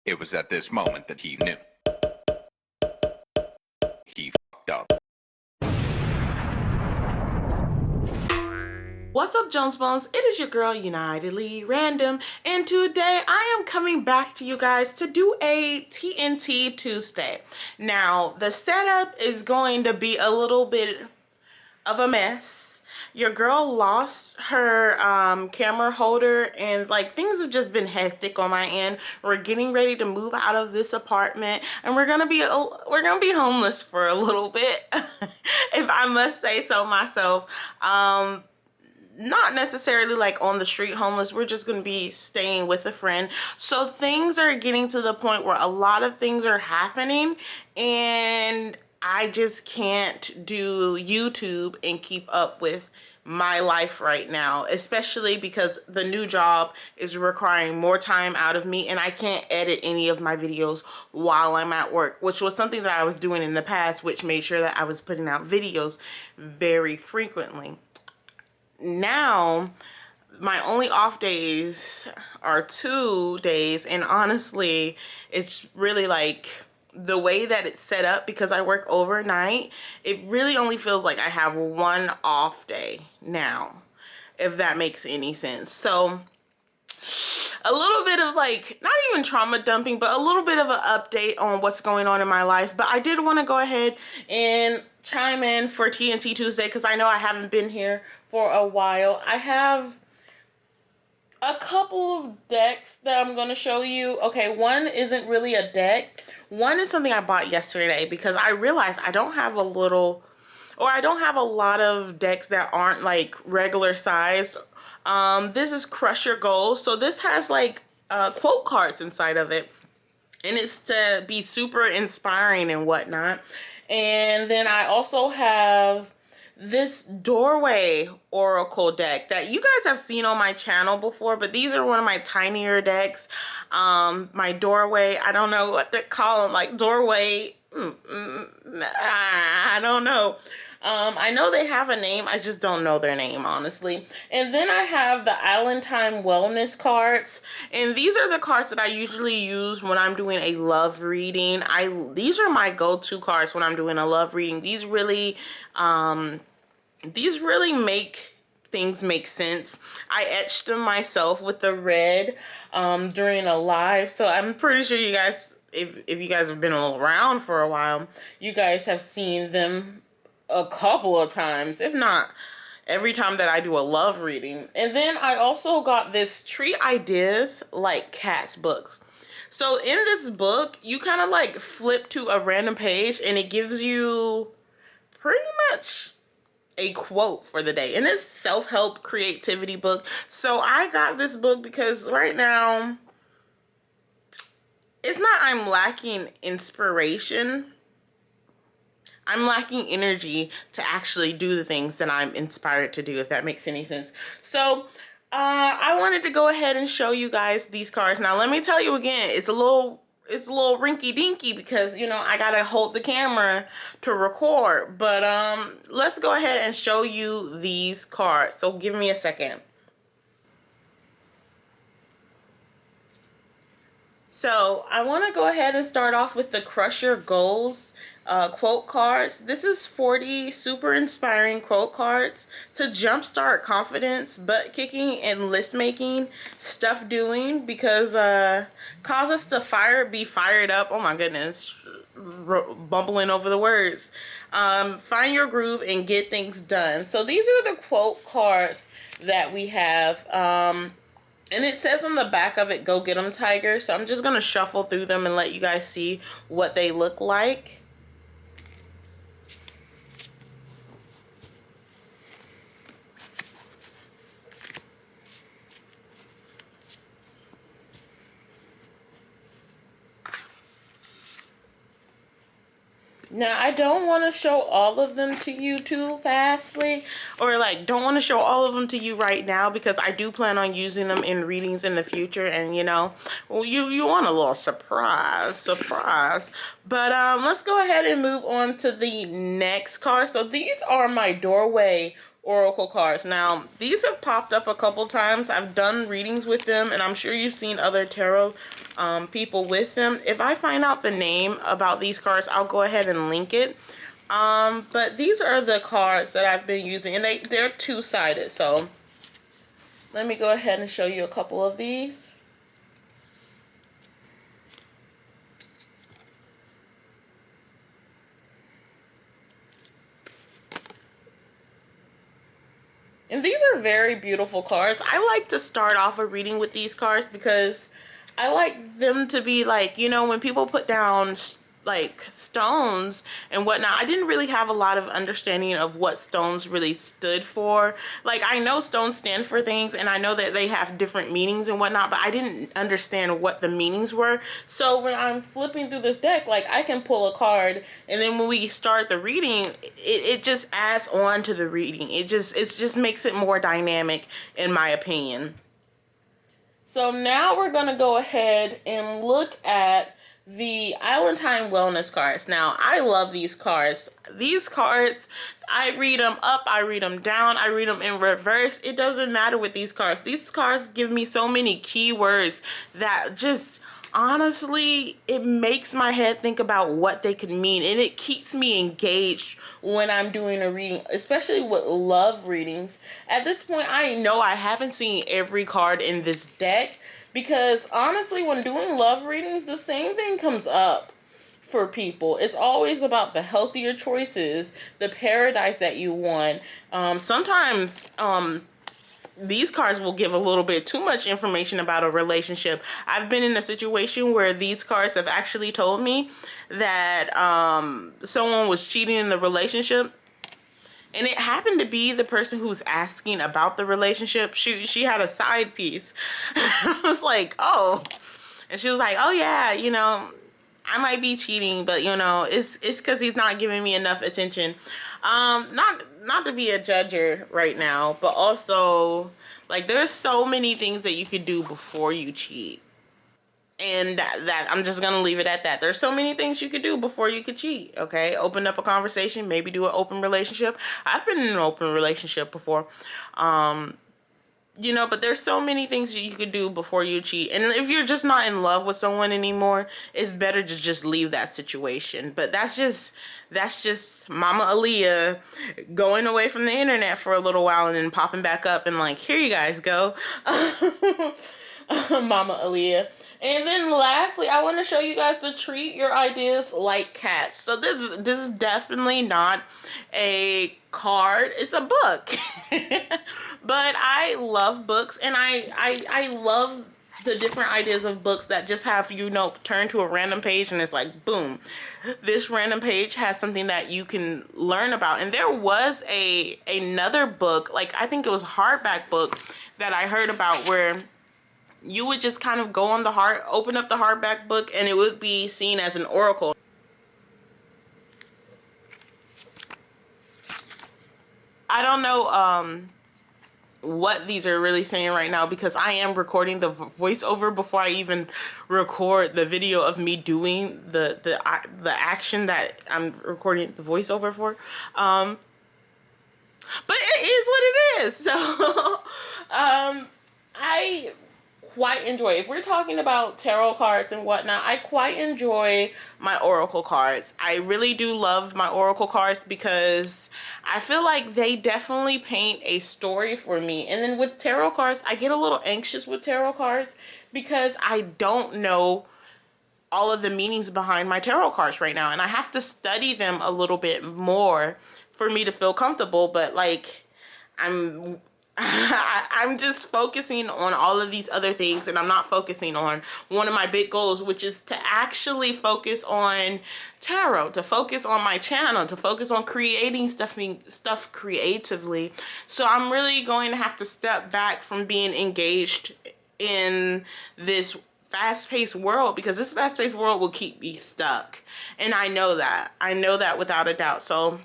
It was at this moment that he knew. He fucked up. What's up, Jones Bones? It is your girl, Unitedly Random, and today I am coming back to you guys to do a TNT Tuesday. Now, the setup is going to be a little bit of a mess. Your girl lost her camera holder, and like things have just been hectic on my end. We're getting ready to move out of this apartment, and we're gonna be homeless for a little bit, if I must say so myself. Not necessarily like on the street homeless. We're just going to be staying with a friend. So things are getting to the point where a lot of things are happening, and I just can't do YouTube and keep up with my life right now, especially because the new job is requiring more time out of me, and I can't edit any of my videos while I'm at work, which was something that I was doing in the past, which made sure that I was putting out videos very frequently. Now my only off days are 2 days, and honestly it's really like the way that it's set up, because I work overnight, it really only feels like I have one off day now, if that makes any sense. So a little bit of like, not even trauma dumping, but a little bit of an update on what's going on in my life. But I did want to go ahead and chime in for TNT Tuesday, because I know I haven't been here for a while. I have a couple of decks that I'm going to show you. Okay, one isn't really a deck. One is something I bought yesterday because I realized I don't have a lot of decks that aren't like regular sized. This is Crush Your Goals. So this has like quote cards inside of it, and it's to be super inspiring and whatnot. And then I also have this Doorway Oracle deck that you guys have seen on my channel before, but these are one of my tinier decks. My Doorway, I don't know what they call them, like Doorway, I don't know. I know they have a name, I just don't know their name, honestly. And then I have the Island Time Wellness cards, and these are the cards that I usually use when I'm doing a love reading. These are my go-to cards when I'm doing a love reading. These really make things make sense. I etched them myself with the red during a live, so I'm pretty sure you guys, if you guys have been around for a while, you guys have seen them a couple of times, if not every time that I do a love reading. And then I also got this Tree Ideas Like Cats books. So in this book, you kind of like flip to a random page, and it gives you pretty much a quote for the day, and it's self-help creativity book. So I got this book because right now it's not I'm lacking inspiration, I'm lacking energy to actually do the things that I'm inspired to do, if that makes any sense. So I wanted to go ahead and show you guys these cards. Now let me tell you again, it's a little rinky dinky because, you know, I gotta hold the camera to record. But let's go ahead and show you these cards. So give me a second. So I want to go ahead and start off with the Crush Your Goals quote cards. This is 40 super inspiring quote cards to jumpstart confidence, butt kicking, and list making, stuff doing, because cause us to be fired up. Oh my goodness, bumbling over the words. Find your groove and get things done. So these are the quote cards that we have. And it says on the back of it, go get them, Tiger. So I'm just going to shuffle through them and let you guys see what they look like. Now, I don't want to show all of them to you too fastly, or like don't want to show all of them to you right now, because I do plan on using them in readings in the future, and you know, well, you want a little surprise. But let's go ahead and move on to the next card. So these are my Doorway oracle cards. Now, these have popped up a couple times. I've done readings with them, and I'm sure you've seen other tarot people with them. If I find out the name about these cards, I'll go ahead and link it. But these are the cards that I've been using, and they're two-sided. So let me go ahead and show you a couple of these. And these are very beautiful cards. I like to start off a reading with these cards because I like them to be like, you know, when people put down like stones and whatnot, I didn't really have a lot of understanding of what stones really stood for. Like, I know stones stand for things, and I know that they have different meanings and whatnot, but I didn't understand what the meanings were. So when I'm flipping through this deck, like, I can pull a card, and then when we start the reading, it just adds on to the reading. It just makes it more dynamic, in my opinion. So now we're going to go ahead and look at the Islandtime Wellness cards. Now, I love these cards. These cards, I read them up, I read them down, I read them in reverse. It doesn't matter with these cards. These cards give me so many keywords that just, honestly, it makes my head think about what they could mean, and it keeps me engaged when I'm doing a reading, especially with love readings. At this point, I know I haven't seen every card in this deck, because honestly, when doing love readings, the same thing comes up for people. It's always about the healthier choices, the paradise that you want. Sometimes these cards will give a little bit too much information about a relationship. I've been in a situation where these cards have actually told me that someone was cheating in the relationship. And it happened to be the person who was asking about the relationship. She had a side piece. I was like, oh. And she was like, oh yeah, you know, I might be cheating, but you know, it's because he's not giving me enough attention. Not to be a judger right now, but also, like, there's so many things that you could do before you cheat. And that I'm just gonna leave it at that. There's so many things you could do before you could cheat. Okay, open up a conversation, maybe do an open relationship. I've been in an open relationship before, you know, but there's so many things that you could do before you cheat. And if you're just not in love with someone anymore, it's better to just leave that situation. But that's just Mama Alia going away from the internet for a little while and then popping back up and like, here you guys go. Mama Alia. And then lastly, I want to show you guys to treat your ideas like cats. So this is definitely not a card, it's a book. But I love books, and I love the different ideas of books that just have, you know, turn to a random page and it's like, boom, this random page has something that you can learn about. And there was another book, like I think it was a hardback book that I heard about, where you would just kind of go on open up the hardback book, and it would be seen as an oracle. I don't know what these are really saying right now, because I am recording the voiceover before I even record the video of me doing the action that I'm recording the voiceover for. But it is what it is. So I quite enjoy, if we're talking about tarot cards and whatnot, I quite enjoy my oracle cards. I really do love my oracle cards because I feel like they definitely paint a story for me. And then with tarot cards, I get a little anxious with tarot cards because I don't know all of the meanings behind my tarot cards right now, and I have to study them a little bit more for me to feel comfortable. But like, I'm just focusing on all of these other things, and I'm not focusing on one of my big goals, which is to actually focus on tarot, to focus on my channel, to focus on creating stuff creatively. So I'm really going to have to step back from being engaged in this fast-paced world, because this fast-paced world will keep me stuck. And I know that. I know that without a doubt. So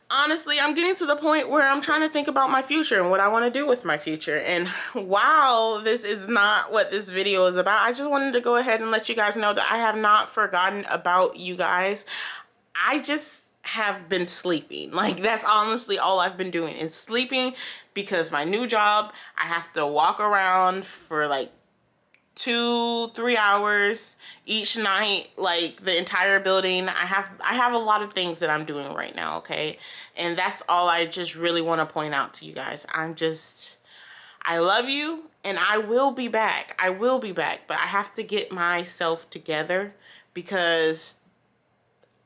honestly, I'm getting to the point where I'm trying to think about my future and what I want to do with my future. And while this is not what this video is about, I just wanted to go ahead and let you guys know that I have not forgotten about you guys. I just have been sleeping. Like, that's honestly all I've been doing is sleeping, because my new job, I have to walk around for like 2-3 hours each night, like the entire building. I have a lot of things that I'm doing right now, okay? And that's all I just really want to point out to you guys. I love you, and I will be back. I will be back, but I have to get myself together because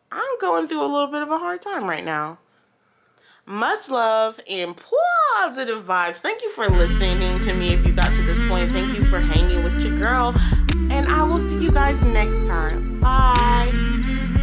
I'm going through a little bit of a hard time right now. Much love and positive vibes. Thank you for listening to me if you got to this point. Thank you for hanging with your girl. And I will see you guys next time. Bye.